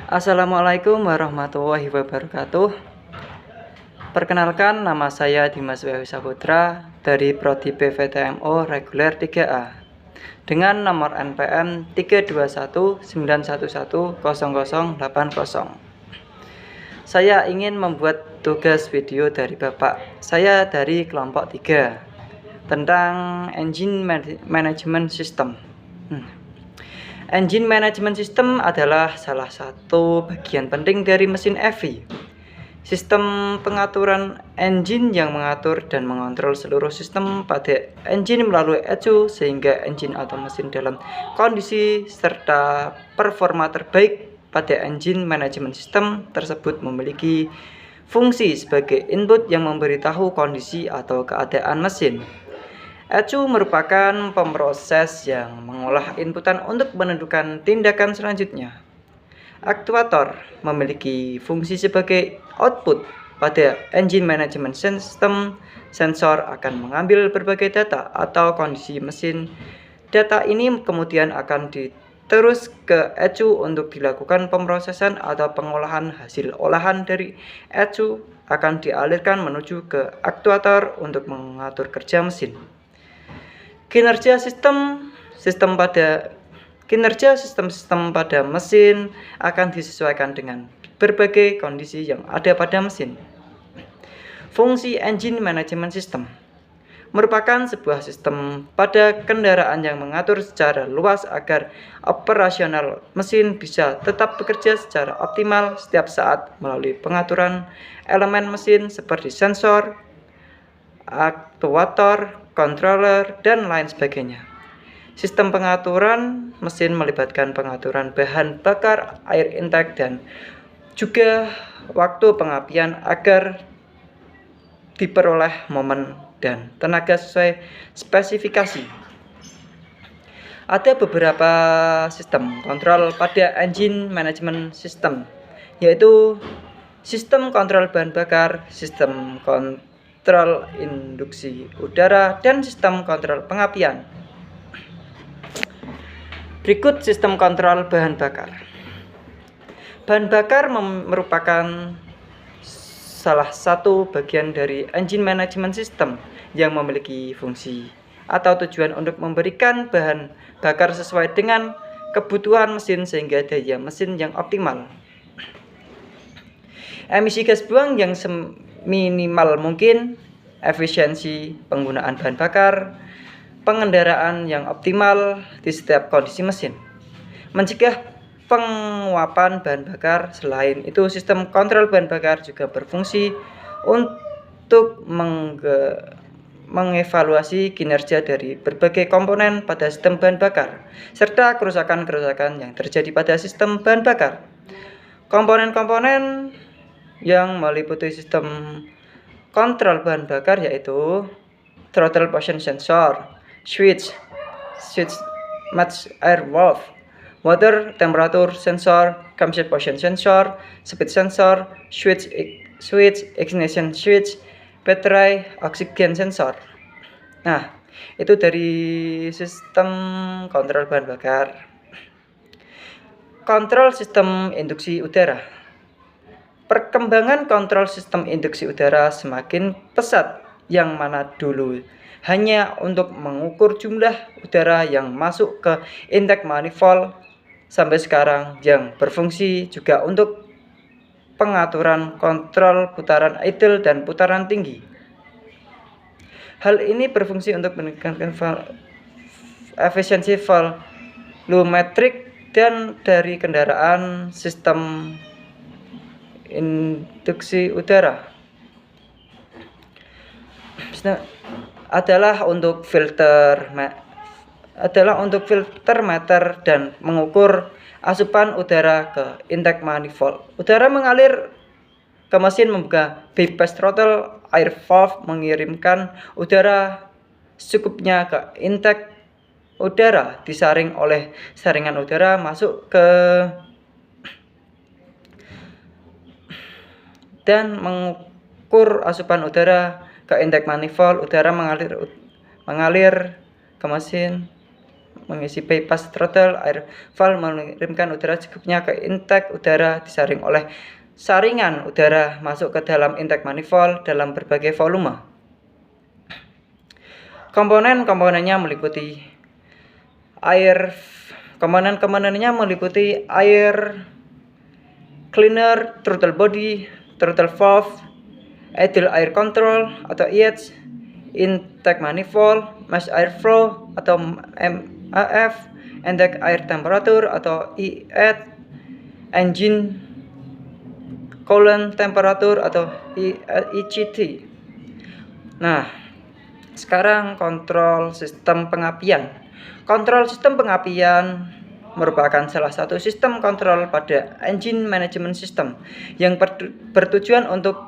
Assalamualaikum warahmatullahi wabarakatuh. Perkenalkan, nama saya Dimas W. Saputra dari Prodi PVTMO Reguler 3A dengan nomor NPM 32191100080. Saya ingin membuat tugas video dari Bapak. Saya dari kelompok 3 tentang Engine Management System. Engine Management System adalah salah satu bagian penting dari mesin EV. Sistem pengaturan engine yang mengatur dan mengontrol seluruh sistem pada engine melalui ECU sehingga engine atau mesin dalam kondisi serta performa terbaik pada engine management system tersebut memiliki fungsi sebagai input yang memberitahu kondisi atau keadaan mesin. ECU merupakan pemroses yang mengolah inputan untuk menentukan tindakan selanjutnya. Aktuator memiliki fungsi sebagai output pada engine management system. Sensor akan mengambil berbagai data atau kondisi mesin. Data ini kemudian akan diterus ke ECU untuk dilakukan pemrosesan atau pengolahan. Hasil olahan dari ECU akan dialirkan menuju ke aktuator untuk mengatur kerja mesin. Kinerja sistem pada mesin akan disesuaikan dengan berbagai kondisi yang ada pada mesin. Fungsi Engine Management System merupakan sebuah sistem pada kendaraan yang mengatur secara luas agar operasional mesin bisa tetap bekerja secara optimal setiap saat melalui pengaturan elemen mesin seperti sensor, aktuator, controller, dan lain sebagainya. Sistem pengaturan mesin melibatkan pengaturan bahan bakar, air intake, dan juga waktu pengapian agar diperoleh momen dan tenaga sesuai spesifikasi. Ada beberapa sistem kontrol pada engine management system, yaitu sistem kontrol bahan bakar, sistem kontrol induksi udara, dan sistem kontrol pengapian. Berikut sistem kontrol bahan bakar. Bahan bakar merupakan salah satu bagian dari engine management system yang memiliki fungsi atau tujuan untuk memberikan bahan bakar sesuai dengan kebutuhan mesin sehingga daya mesin yang optimal. Emisi gas buang yang seminimal mungkin, efisiensi penggunaan bahan bakar, pengendaraan yang optimal di setiap kondisi mesin, mencegah penguapan bahan bakar. Selain itu, sistem kontrol bahan bakar juga berfungsi untuk mengevaluasi kinerja dari berbagai komponen pada sistem bahan bakar, serta kerusakan-kerusakan yang terjadi pada sistem bahan bakar. Komponen-komponen yang meliputi sistem kontrol bahan bakar yaitu throttle position sensor, switch match air valve, water temperature sensor, camshaft position sensor, speed sensor, switch ignition switch, baterai oksigen sensor. Nah, itu dari sistem kontrol bahan bakar. Kontrol sistem induksi udara. Perkembangan kontrol sistem induksi udara semakin pesat, yang mana dulu hanya untuk mengukur jumlah udara yang masuk ke intake manifold, sampai sekarang yang berfungsi juga untuk pengaturan kontrol putaran idle dan putaran tinggi. Hal ini berfungsi untuk meningkatkan efisiensi volumetrik dan dari kendaraan sistem induksi udara adalah untuk filter meter dan mengukur asupan udara ke intake manifold. Udara mengalir ke mesin membuka bypass throttle air valve, mengirimkan udara secukupnya ke intake udara, disaring oleh saringan udara masuk ke dan mengukur asupan udara ke intake manifold. Udara mengalir ke mesin mengisi bypass throttle, air valve mengirimkan udara secukupnya ke intake udara, disaring oleh saringan udara masuk ke dalam intake manifold dalam berbagai volume. Komponennya meliputi air cleaner, throttle body, throttle valve, idle air control atau IH, intake manifold, mass airflow atau MAF, intake air temperature atau IH, engine coolant temperature atau ECT. Nah, sekarang kontrol sistem pengapian. Kontrol sistem pengapian merupakan salah satu sistem kontrol pada engine management system yang bertujuan untuk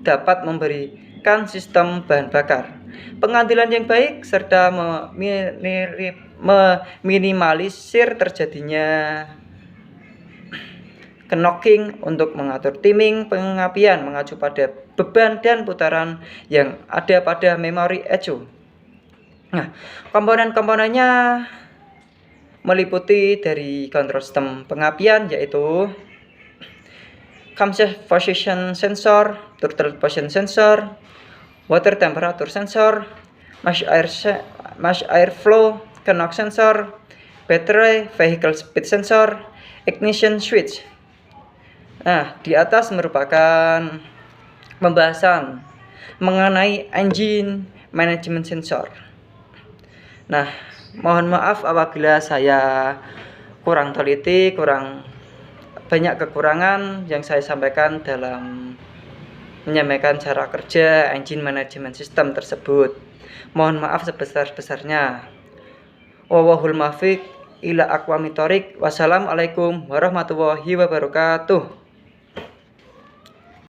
dapat memberikan sistem bahan bakar pengandilan yang baik serta meminimalisir terjadinya knocking untuk mengatur timing pengapian mengacu pada beban dan putaran yang ada pada memori ECU. Nah, komponen-komponennya meliputi dari kontrol sistem pengapian yaitu camshaft position sensor, throttle position sensor, water temperature sensor, mass air flow, knock sensor, battery, vehicle speed sensor, ignition switch. Nah, di atas merupakan pembahasan mengenai engine management sensor. Nah, mohon maaf apabila saya kurang teliti, kurang banyak kekurangan yang saya sampaikan dalam menyampaikan cara kerja engine management system tersebut. Mohon maaf sebesar-besarnya. Wallahul muwaffiq ila aqwamit thoriq. Wassalamualaikum warahmatullahi wabarakatuh.